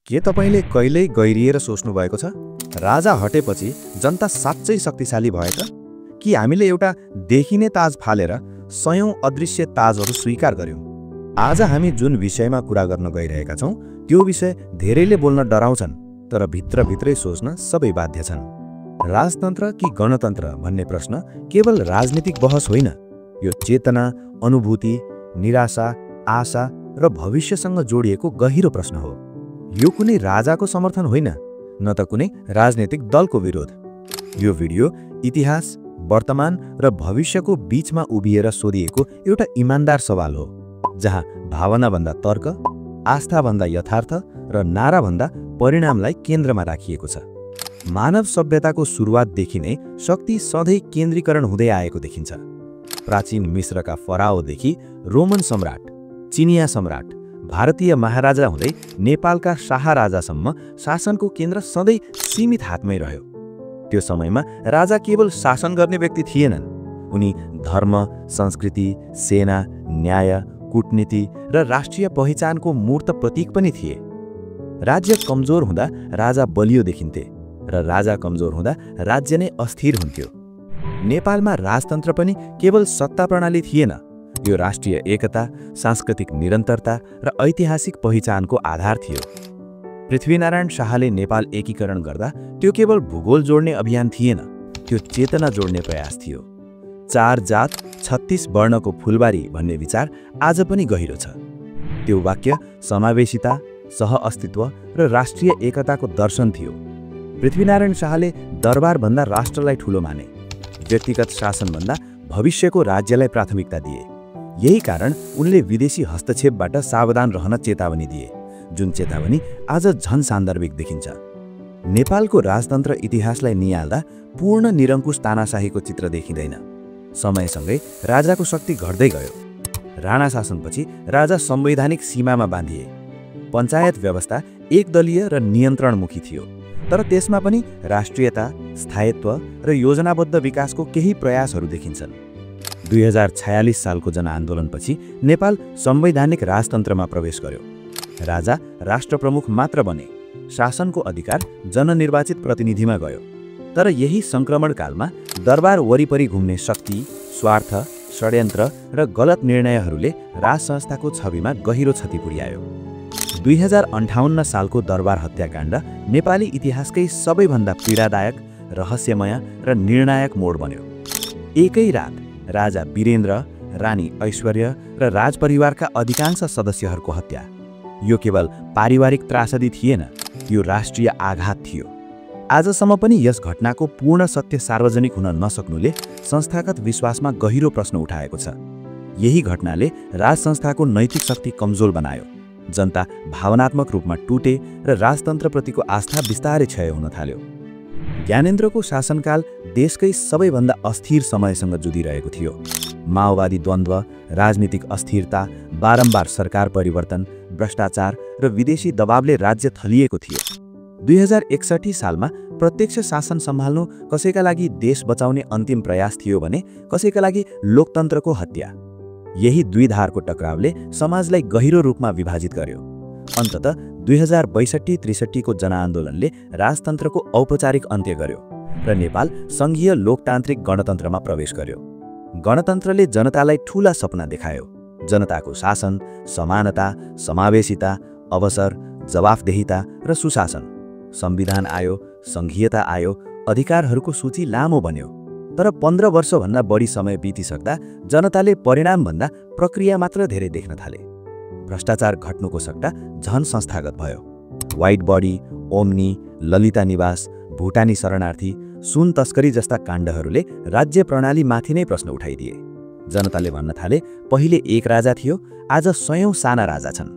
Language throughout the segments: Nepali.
के तपाईले कहिल्यै गहिरिएर सोच्नु भएको छ? राजा हटेपछि जनता साँच्चै शक्तिशाली भए त? कि हामीले एउटा देखिने ताज फालेर सयौं अदृश्य ताजहरू स्वीकार गर्यौं? आज हामी जुन विषयमा कुरा गर्न गइरहेका छौं, त्यो विषय धेरैले बोल्न डराउँछन्, तर भित्रभित्रै सोच्न सबै बाध्य छन्। राजतन्त्र कि गणतन्त्र भन्ने प्रश्न केवल राजनीतिक बहस होइन। यो चेतना, अनुभूति, निराशा, आशा र भविष्यसँग जोडिएको गहिरो प्रश्न हो। यो कुनै राजाको समर्थन होइन, न त कुनै राजनीतिक दलको विरोध। यो भिडियो इतिहास, वर्तमान र भविष्यको बीचमा उभिएर सोधिएको एउटा इमानदार सवाल हो, जहाँ भावनाभन्दा तर्क, आस्थाभन्दा यथार्थ र नाराभन्दा परिणामलाई केन्द्रमा राखिएको छ। मानव सभ्यताको सुरुवातदेखि नै शक्ति सधैँ केन्द्रीकरण हुँदै आएको देखिन्छ। प्राचीन मिश्रका फराओदेखि रोमन सम्राट, चिनिया सम्राट, भारतीय महाराजा हुँदै नेपालका शाह राजासम्म शासनको केन्द्र सधैँ सीमित हातमै रह्यो। त्यो समयमा राजा केवल शासन गर्ने व्यक्ति थिएनन्। उनी धर्म, संस्कृति, सेना, न्याय, कूटनीति र राष्ट्रिय पहिचानको मूर्त प्रतीक पनि थिए। राज्य कमजोर हुँदा राजा बलियो देखिन्थे र राजा कमजोर हुँदा राज्य नै अस्थिर हुन्थ्यो। नेपालमा राजतन्त्र पनि केवल सत्ता प्रणाली थिएन, यो राष्ट्रिय एकता, सांस्कृतिक निरन्तरता र ऐतिहासिक पहिचानको आधार थियो। पृथ्वीनारायण शाहले नेपाल एकीकरण गर्दा त्यो केवल भूगोल जोड्ने अभियान थिएन, त्यो चेतना जोड्ने प्रयास थियो। 4 जात 36 वर्णको फुलबारी भन्ने विचार आज पनि गहिरो छ। त्यो वाक्य समावेशिता, सहअस्तित्व र राष्ट्रिय एकताको दर्शन थियो। पृथ्वीनारायण शाहले दरबारभन्दा राष्ट्रलाई ठूलो माने, व्यक्तिगत शासनभन्दा भविष्यको राज्यलाई प्राथमिकता दिए। यही कारण उनले विदेशी हस्तक्षेपबाट सावधान रहन चेतावनी दिए, जुन चेतावनी आज झन सान्दर्भिक देखिन्छ। नेपालको राजतन्त्र इतिहासलाई नियाल्दा पूर्ण निरङ्कुश तानाशाहीको चित्र देखिँदैन। समयसँगै राजाको शक्ति घट्दै गयो। राणा शासनपछि राजा संवैधानिक सीमामा बाँधिए। पञ्चायत व्यवस्था एकदलीय र नियन्त्रणमुखी थियो, तर त्यसमा पनि राष्ट्रियता, स्थायित्व र योजनाबद्ध विकासको केही प्रयासहरू देखिन्छन्। 2046 सालको जनआन्दोलनपछि नेपाल संवैधानिक राजतन्त्रमा प्रवेश गर्यो। राजा राष्ट्रप्रमुख मात्र बने, शासनको अधिकार जननिर्वाचित प्रतिनिधिमा गयो। तर यही सङ्क्रमणकालमा दरबार वरिपरि घुम्ने शक्ति, स्वार्थ, षड्यन्त्र र गलत निर्णयहरूले राज संस्थाको छविमा गहिरो क्षति पुर्यायो। 2058 सालको दरबार हत्याकाण्ड नेपाली इतिहासकै सबैभन्दा पीडादायक, रहस्यमय र निर्णायक मोड बन्यो। एकै रात राजा वीरेन्द्र, रानी ऐश्वर्य र राजपरिवारका अधिकांश सदस्यहरूको हत्या। यो केवल पारिवारिक त्रासदी थिएन, यो राष्ट्रिय आघात थियो। आजसम्म पनि यस घटनाको पूर्ण सत्य सार्वजनिक हुन नसक्नुले संस्थागत विश्वासमा गहिरो प्रश्न उठाएको छ। यही घटनाले राज संस्थाको नैतिक शक्ति कमजोर बनायो। जनता भावनात्मक रूपमा टुटे र राजतन्त्रप्रतिको आस्था बिस्तारै क्षय हुन थाल्यो। ज्ञानेन्द्रको शासनकाल देशकै सबैभन्दा अस्थिर समयसँग जुधिरहेको थियो। माओवादी द्वन्द्व, राजनीतिक अस्थिरता, बारम्बार सरकार परिवर्तन, भ्रष्टाचार र विदेशी दबावले राज्य थलिएको थियो। 2061 सालमा प्रत्यक्ष शासन सम्हाल्नु कसैका लागि देश बचाउने अन्तिम प्रयास थियो भने कसैका लागि लोकतन्त्रको हत्या। यही द्विधारको टकरावले समाजलाई गहिरो रूपमा विभाजित गर्यो। अन्ततः 2062-63 को जनआन्दोलनले राजतन्त्रको औपचारिक अन्त्य गर्यो र नेपाल सङ्घीय लोकतान्त्रिक गणतन्त्रमा प्रवेश गर्यो। गणतन्त्रले जनतालाई ठूला सपना देखायो। जनताको शासन, समानता, समावेशिता, अवसर, जवाफदेहिता र सुशासन। संविधान आयो, सङ्घीयता आयो, अधिकारहरूको सूची लामो बन्यो। तर 15 वर्षभन्दा बढी समय बितिसक्दा जनताले परिणामभन्दा प्रक्रिया मात्र धेरै देख्न थाले। भ्रष्टाचार घट्नुको सट्टा झन संस्थागत भयो। व्हाइट बडी, ओम्नी, ललिता निवास, भुटानी शरणार्थी, सुन तस्करी जस्ता काण्डहरूले राज्य प्रणालीमाथि नै प्रश्न उठाइदिए। जनताले भन्न थाले, पहिले एक राजा थियो, आज सयौं साना राजा छन्।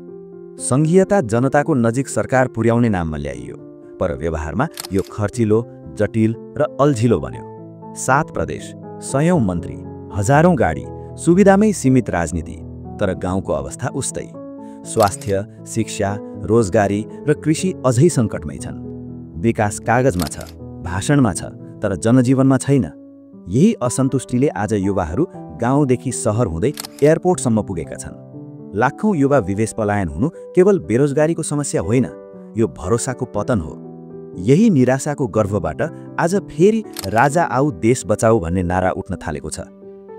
सङ्घीयता जनताको नजिक सरकार पुर्याउने नाममा ल्याइयो, पर व्यवहारमा यो खर्चिलो, जटिल र अल्झिलो बन्यो। 7 प्रदेश, सयौं मन्त्री, हजारौं गाडी, सुविधामै सीमित राजनीति, तर गाउँको अवस्था उस्तै। स्वास्थ्य, शिक्षा, रोजगारी र कृषि अझै सङ्कटमै छन्। विकास कागजमा छ, भाषणमा छ, तर जनजीवनमा छैन। यही असन्तुष्टिले आज युवाहरू गाउँदेखि सहर हुँदै एयरपोर्टसम्म पुगेका छन्। लाखौं युवा विदेश पलायन हुनु केवल बेरोजगारीको समस्या होइन, यो भरोसाको पतन हो। यही निराशाको गर्भबाट आज फेरि राजा आऊ देश बचाऊ भन्ने नारा उठ्न थालेको छ।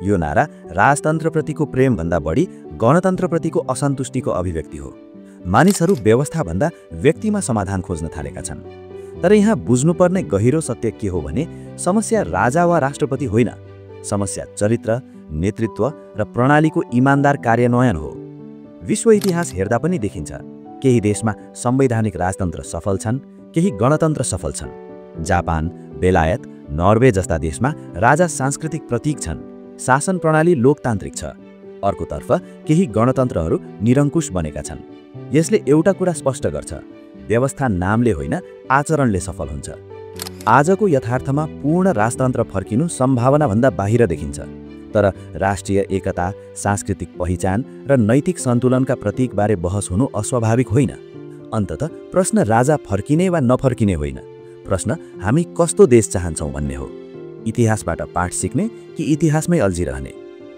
यो नारा राजतन्त्रप्रतिको प्रेमभन्दा बढी गणतन्त्रप्रतिको असन्तुष्टिको अभिव्यक्ति हो। मानिसहरू व्यवस्थाभन्दा व्यक्तिमा समाधान खोज्न थालेका छन्। तर यहाँ बुझ्नुपर्ने गहिरो सत्य के हो भने समस्या राजा वा राष्ट्रपति होइन, समस्या चरित्र, नेतृत्व र प्रणालीको इमान्दार कार्यान्वयन हो। विश्व इतिहास हेर्दा पनि देखिन्छ, केही देशमा संवैधानिक राजतन्त्र सफल छन्, केही गणतन्त्र सफल छन्। जापान, बेलायत, नर्वे जस्ता देशमा राजा सांस्कृतिक प्रतीक छन्, शासन प्रणाली लोकतान्त्रिक छ। अर्कोतर्फ केही गणतन्त्रहरू निरङ्कुश बनेका छन्। यसले एउटा कुरा स्पष्ट गर्छ, व्यवस्था नामले होइन आचरणले सफल हुन्छ। आजको यथार्थमा पूर्ण राजतन्त्र फर्किनु सम्भावनाभन्दा बाहिर देखिन्छ। तर राष्ट्रिय एकता, सांस्कृतिक पहिचान र नैतिक सन्तुलनका प्रतीकबारे बहस हुनु अस्वाभाविक होइन। अन्ततः प्रश्न राजा फर्किने वा नफर्किने होइन, प्रश्न हामी कस्तो देश चाहन्छौँ भन्ने हो। इतिहासबाट पाठ सिक्ने कि इतिहासमै अल्झिरहने?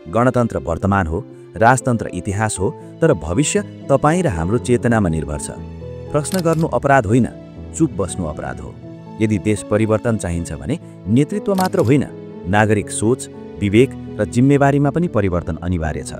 गणतन्त्र वर्तमान हो, राजतन्त्र इतिहास हो, तर भविष्य तपाईँ र हाम्रो चेतनामा निर्भर छ। प्रश्न गर्नु अपराध होइन, चुप बस्नु अपराध हो। यदि देश परिवर्तन चाहिन्छ भने नेतृत्व मात्र होइन, नागरिक सोच, विवेक र जिम्मेवारीमा पनि परिवर्तन अनिवार्य छ।